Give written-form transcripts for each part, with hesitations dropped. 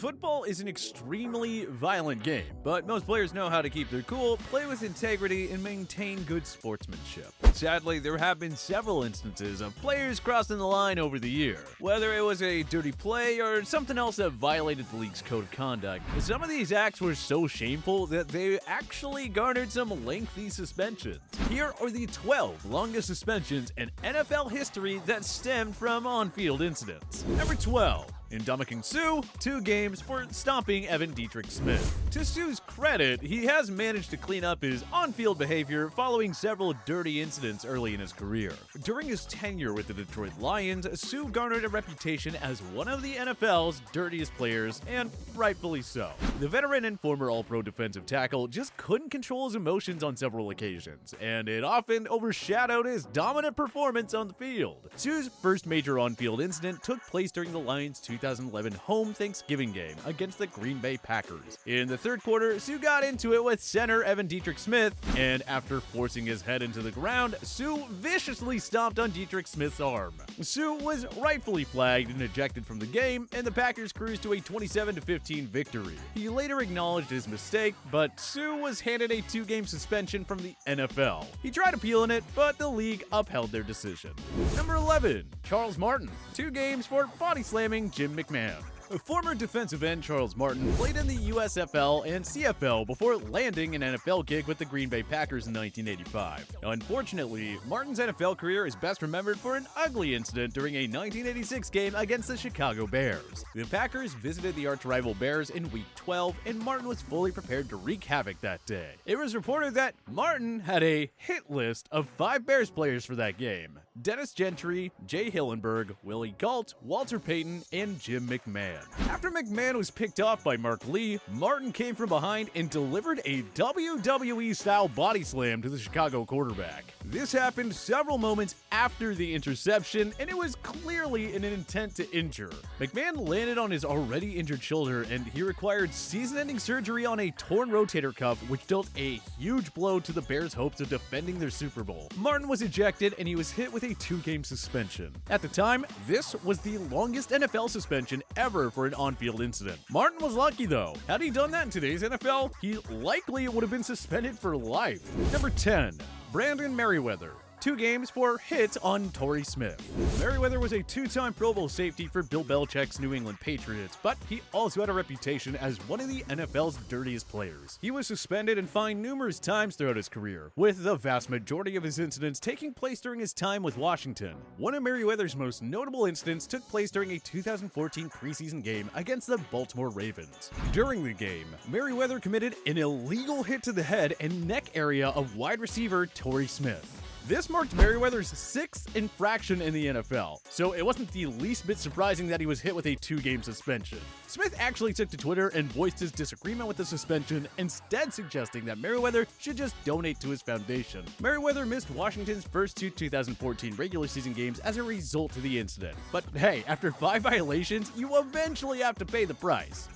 Football is an extremely violent game, but most players know how to keep their cool, play with integrity, and maintain good sportsmanship. Sadly, there have been several instances of players crossing the line over the year, whether it was a dirty play or something else that violated the league's code of conduct. Some of these acts were so shameful that they actually garnered some lengthy suspensions. Here are the 12 longest suspensions in NFL history that stemmed from on-field incidents. Number 12. Ndamukong, 2 games for stomping DIETRICH-SMITH. To Sue's credit, he has managed to clean up his on-field behavior following several dirty incidents early in his career. During his tenure with the Detroit Lions, Sue garnered a reputation as one of the NFL's dirtiest players, and rightfully so. The veteran and former All-Pro defensive tackle just couldn't control his emotions on several occasions, and it often overshadowed his dominant performance on the field. Sue's first major on-field incident took place during the Lions' 2011 home Thanksgiving game against the Green Bay Packers. In the third quarter, Sue got into it with center DIETRICH-SMITH, and after forcing his head into the ground, Sue viciously stomped on DIETRICH-SMITH's arm. Sue was rightfully flagged and ejected from the game, and the Packers cruised to a 27-15 victory. He later acknowledged his mistake, but Sue was handed a 2-game suspension from the NFL. He tried appealing it, but the league upheld their decision. Number 11. Charles Martin, 2 games for body slamming Jim McMahon. Former defensive end Charles Martin played in the USFL and CFL before landing an NFL gig with the Green Bay Packers in 1985. Unfortunately, Martin's NFL career is best remembered for an ugly incident during a 1986 game against the Chicago Bears. The Packers visited the arch-rival Bears in Week 12, and Martin was fully prepared to wreak havoc that day. It was reported that Martin had a hit list of 5 Bears players for that game: Dennis Gentry, Jay Hillenberg, Willie Gault, Walter Payton, and Jim McMahon. After McMahon was picked off by Mark Lee, Martin came from behind and delivered a WWE-style body slam to the Chicago quarterback. This happened several moments after the interception, and it was clearly in an intent to injure. McMahon landed on his already injured shoulder, and he required season-ending surgery on a torn rotator cuff, which dealt a huge blow to the Bears' hopes of defending their Super Bowl. Martin was ejected, and he was hit with a 2-game suspension. At the time, this was the longest NFL suspension ever for an on-field incident. Martin was lucky though. Had he done that in today's NFL, he likely would have been suspended for life. Number 10. Brandon Merriweather, 2 games for hit on Torrey Smith. Merriweather was a 2-time Pro Bowl safety for Bill Belichick's New England Patriots, but he also had a reputation as one of the NFL's dirtiest players. He was suspended and fined numerous times throughout his career, with the vast majority of his incidents taking place during his time with Washington. One of Merriweather's most notable incidents took place during a 2014 preseason game against the Baltimore Ravens. During the game, Merriweather committed an illegal hit to the head and neck area of wide receiver Torrey Smith. This marked Merriweather's 6th infraction in the NFL, so it wasn't the least bit surprising that he was hit with a 2-game suspension. Smith actually took to Twitter and voiced his disagreement with the suspension, instead suggesting that Merriweather should just donate to his foundation. Merriweather missed Washington's first 2 2014 regular season games as a result of the incident. But hey, after 5 violations, you eventually have to pay the price.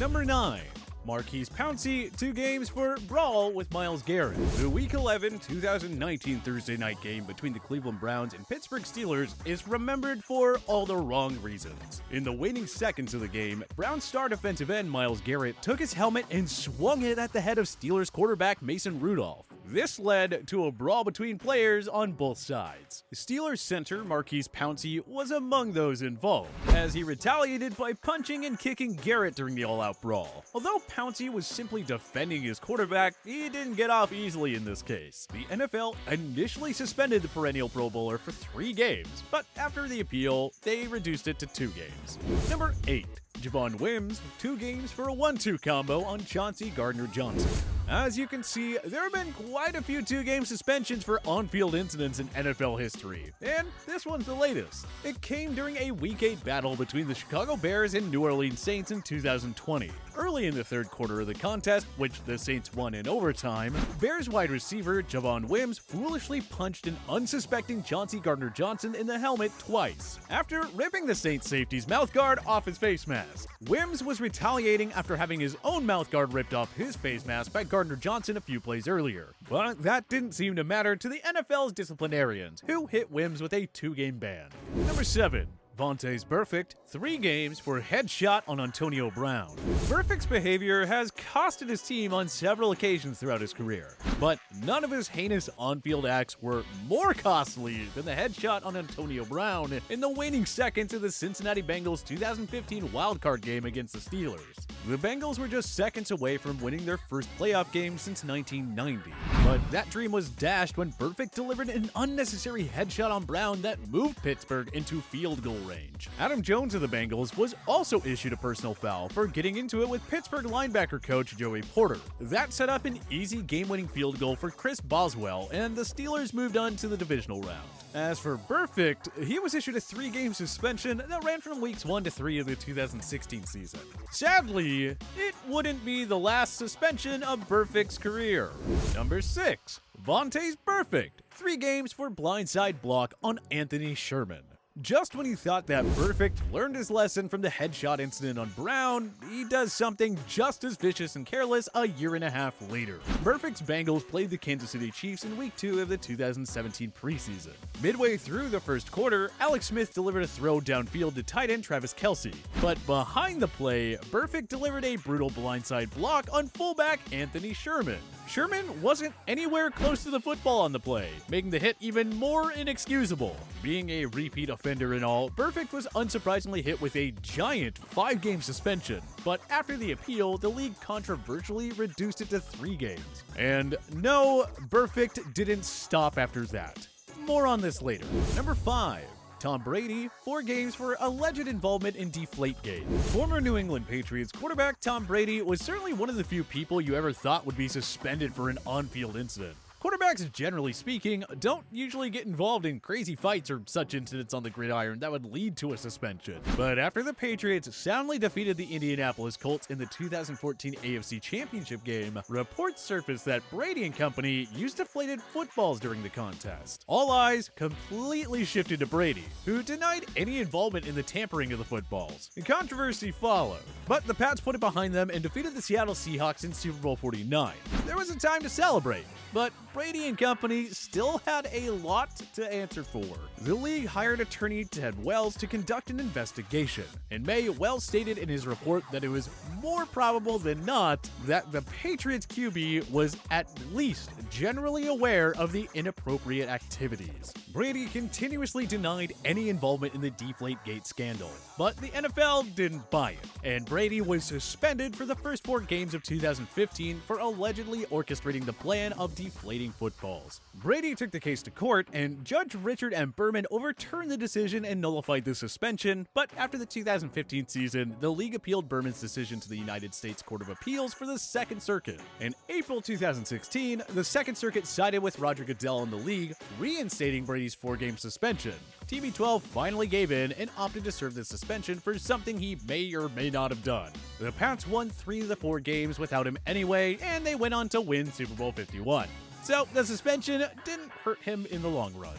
Number 9. Maurkice Pouncey, 2 games for brawl with Myles Garrett. The Week 11 2019 Thursday night game between the Cleveland Browns and Pittsburgh Steelers is remembered for all the wrong reasons. In the waning seconds of the game, Browns star defensive end Myles Garrett took his helmet and swung it at the head of Steelers quarterback Mason Rudolph. This led to a brawl between players on both sides. Steelers center Maurkice Pouncey was among those involved, as he retaliated by punching and kicking Garrett during the all-out brawl. Although Pouncey was simply defending his quarterback, he didn't get off easily in this case. The NFL initially suspended the perennial Pro Bowler for 3 games, but after the appeal, they reduced it to 2 games. Number 8. Javon Wims, 2 games for a 1-2 combo on Chauncey Gardner-Johnson. As you can see, there have been quite a few 2-game suspensions for on-field incidents in NFL history, and this one's the latest. It came during a Week 8 battle between the Chicago Bears and New Orleans Saints in 2020. Early in the third quarter of the contest, which the Saints won in overtime, Bears wide receiver Javon Wims foolishly punched an unsuspecting Chauncey Gardner-Johnson in the helmet twice, after ripping the Saints safety's mouthguard off his face mask. Wims was retaliating after having his own mouthguard ripped off his face mask by Gardner-Johnson a few plays earlier. But that didn't seem to matter to the NFL's disciplinarians, who hit Wims with a 2-game ban. Number 7. Vontaze Burfict, 3 games for headshot on Antonio Brown. Burfict's behavior has costed his team on several occasions throughout his career, but none of his heinous on-field acts were more costly than the headshot on Antonio Brown in the waning seconds of the Cincinnati Bengals 2015 wildcard game against the Steelers. The Bengals were just seconds away from winning their first playoff game since 1990, but that dream was dashed when Burfict delivered an unnecessary headshot on Brown that moved Pittsburgh into field goal range. Adam Jones of the Bengals was also issued a personal foul for getting into it with Pittsburgh linebacker coach Joey Porter. That set up an easy game-winning field goal for Chris Boswell, and the Steelers moved on to the divisional round. As for Burfict, he was issued a 3-game suspension that ran from weeks 1 to 3 of the 2016 season. Sadly, it wouldn't be the last suspension of Burfict's career. Number 6. Vontaze Burfict, 3 games for blindside block on Anthony Sherman. Just when you thought that Burfict learned his lesson from the headshot incident on Brown, he does something just as vicious and careless a year and a half later. Burfict's Bengals played the Kansas City Chiefs in Week 2 of the 2017 preseason. Midway through the first quarter, Alex Smith delivered a throw downfield to tight end Travis Kelce, but behind the play, Burfict delivered a brutal blindside block on fullback Anthony Sherman. Sherman wasn't anywhere close to the football on the play, making the hit even more inexcusable. Being a repeat offender and all, Burfict was unsurprisingly hit with a giant 5-game suspension, but after the appeal, the league controversially reduced it to 3 games. And no, Burfict didn't stop after that. More on this later. Number 5. Tom Brady, 4 games for alleged involvement in Deflategate. Former New England Patriots quarterback Tom Brady was certainly one of the few people you ever thought would be suspended for an on-field incident. Quarterbacks, generally speaking, don't usually get involved in crazy fights or such incidents on the gridiron that would lead to a suspension. But after the Patriots soundly defeated the Indianapolis Colts in the 2014 AFC Championship game, reports surfaced that Brady and company used deflated footballs during the contest. All eyes completely shifted to Brady, who denied any involvement in the tampering of the footballs. The controversy followed, but the Pats put it behind them and defeated the Seattle Seahawks in Super Bowl 49. There was a time to celebrate, but Brady and company still had a lot to answer for. The league hired attorney Ted Wells to conduct an investigation. In May, Wells stated in his report that it was more probable than not that the Patriots QB was at least generally aware of the inappropriate activities. Brady continuously denied any involvement in the Deflategate scandal, but the NFL didn't buy it, and Brady was suspended for the first 4 games of 2015 for allegedly orchestrating the plan of deflating footballs. Brady took the case to court, and Judge Richard M. Berman overturned the decision and nullified the suspension, but after the 2015 season, the league appealed Berman's decision to the United States Court of Appeals for the Second Circuit. In April 2016, the Second Circuit sided with Roger Goodell and the league, reinstating Brady's 4-game suspension. TB12 finally gave in and opted to serve the suspension for something he may or may not have done. The Pats won 3 of the 4 games without him anyway, and they went on to win Super Bowl 51. So the suspension didn't hurt him in the long run.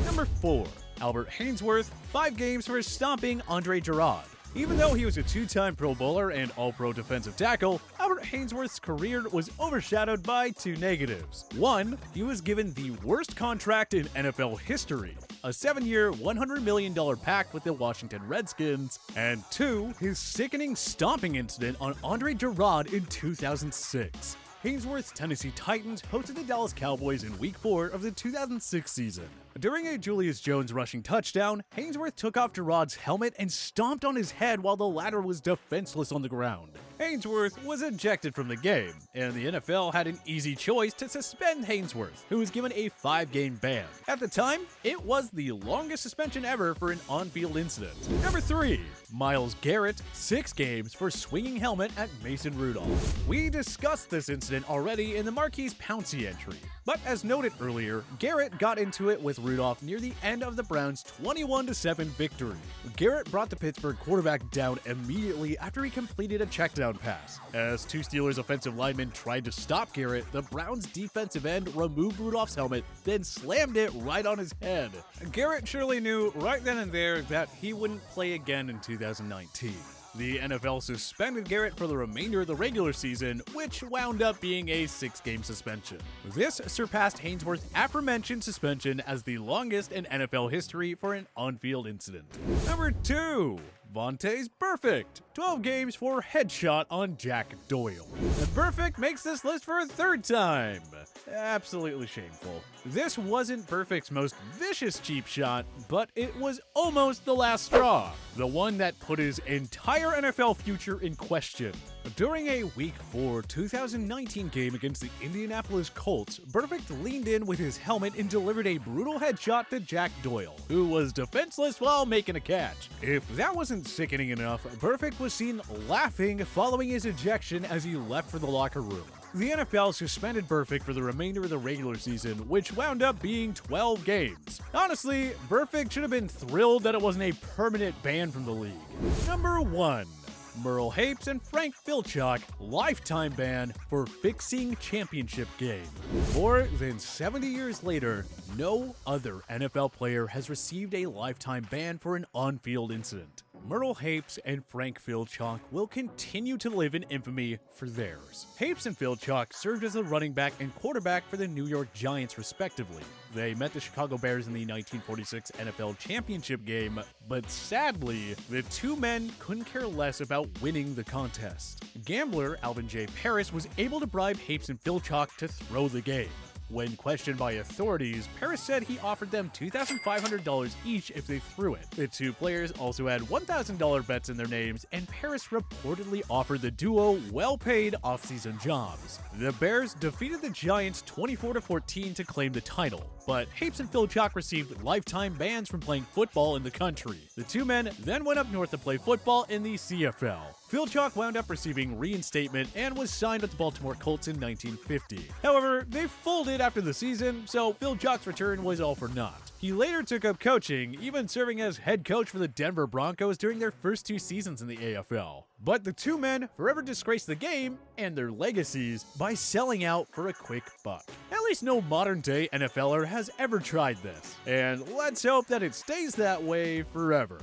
Number 4. Albert Haynesworth, 5 games for stomping Andre Gerard. Even though he was a 2-time Pro Bowler and All-Pro defensive tackle, Albert Haynesworth's career was overshadowed by 2 negatives. 1, he was given the worst contract in NFL history, a 7-year, $100 million pact with the Washington Redskins, and 2, his sickening stomping incident on Andre Gerard in 2006. Haynesworth's Tennessee Titans hosted the Dallas Cowboys in Week 4 of the 2006 season. During a Julius Jones rushing touchdown, Haynesworth took off Gerard's helmet and stomped on his head while the latter was defenseless on the ground. Haynesworth was ejected from the game, and the NFL had an easy choice to suspend Haynesworth, who was given a 5-game ban. At the time, it was the longest suspension ever for an on-field incident. Number 3. Myles Garrett, 6 games for swinging helmet at Mason Rudolph. We discussed this incident already in the Maurkice Pouncey entry, but as noted earlier, Garrett got into it with Rudolph near the end of the Browns' 21-7 victory. Garrett brought the Pittsburgh quarterback down immediately after he completed a checkdown pass. As 2 Steelers offensive linemen tried to stop Garrett, the Browns defensive end removed Rudolph's helmet, then slammed it right on his head. Garrett surely knew right then and there that he wouldn't play again in 2019. The NFL suspended Garrett for the remainder of the regular season, which wound up being a 6-game suspension. This surpassed Haynesworth's aforementioned suspension as the longest in NFL history for an on-field incident. Number 2. Vontaze Burfict, 12 games for headshot on Jack Doyle. And Burfict makes this list for a 3rd time. Absolutely shameful. This wasn't Burfict's most vicious cheap shot, but it was almost the last straw. The one that put his entire NFL future in question. During a Week 4 2019 game against the Indianapolis Colts, Burfict leaned in with his helmet and delivered a brutal headshot to Jack Doyle, who was defenseless while making a catch. If that wasn't sickening enough, Burfict was seen laughing following his ejection as he left for the locker room. The NFL suspended Burfict for the remainder of the regular season, which wound up being 12 games. Honestly, Burfict should have been thrilled that it wasn't a permanent ban from the league. Number 1. Merle, Hapes, and Filchock lifetime ban for fixing championship game. More than 70 years later, no other NFL player has received a lifetime ban for an on-field incident. Merle, Hapes, and Filchock will continue to live in infamy for theirs. Hapes and Filchock served as a running back and quarterback for the New York Giants respectively. They met the Chicago Bears in the 1946 NFL championship game, but sadly, the two men couldn't care less about winning the contest. Gambler Alvin J. Paris was able to bribe Hapes and Filchock to throw the game. When questioned by authorities, Paris said he offered them $2,500 each if they threw it. The two players also had $1,000 bets in their names, and Paris reportedly offered the duo well-paid off-season jobs. The Bears defeated the Giants 24-14 to claim the title, but Hapes and Filchock received lifetime bans from playing football in the country. The two men then went up north to play football in the CFL. Filchock wound up receiving reinstatement and was signed with the Baltimore Colts in 1950. However, they folded after the season, so Filchock's return was all for naught. He later took up coaching, even serving as head coach for the Denver Broncos during their first 2 seasons in the AFL. But the two men forever disgraced the game and their legacies by selling out for a quick buck. At least no modern-day NFLer has ever tried this, and let's hope that it stays that way forever.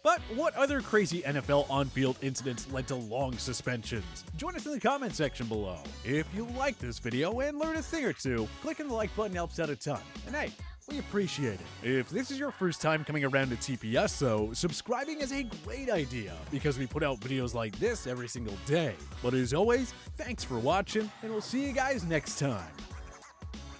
But what other crazy NFL on-field incidents led to long suspensions? Join us in the comment section below. If you like this video and learned a thing or two, clicking the like button helps out a ton. And hey, we appreciate it. If this is your first time coming around to TPS though, subscribing is a great idea because we put out videos like this every single day. But as always, thanks for watching, and we'll see you guys next time.